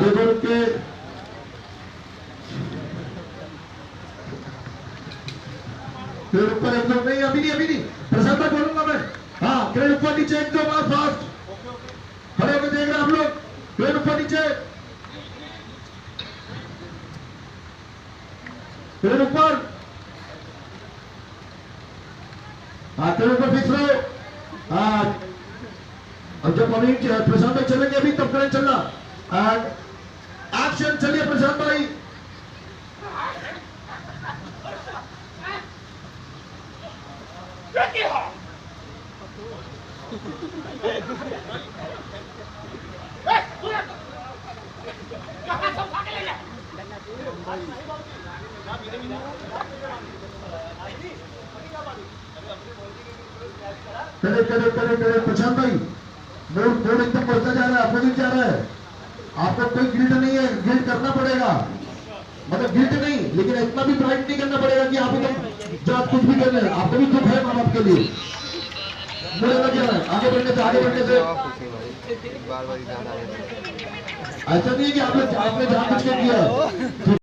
देखो उनके फिर ऊपर एक दो नहीं, अभी नहीं प्रशांत भाई बोलूंगा मैं। हाँ क्रेन ऊपर नीचे एक दो बार फास्ट खड़े होकर देख रहे हैं आप लोग। क्रेन ऊपर नीचे, क्रेन ऊपर, हाँ क्रेन ऊपर फिक्स रहो। हाँ अब जब प्रशांत भाई चलेंगे अभी तब क्रेन चलना। एंड एक्शन, चलिए प्रशांत भाई। करे प्रशांत भाई, बोर्ड एकदम बढ़ता जा रहा है, अपोजिट जा रहा है। आपको कोई गिल्ट नहीं है, गिल्ट करना पड़ेगा, मतलब गिल्ट नहीं, लेकिन इतना भी प्राइड नहीं करना पड़ेगा कि आप एकदम जो आप कुछ भी कर रहे हैं। आपको भी दुख है माँ बाप के लिए, मुड़ेगा क्या है आगे बढ़ने से ऐसा नहीं है कि आपने जानबूझ के किया।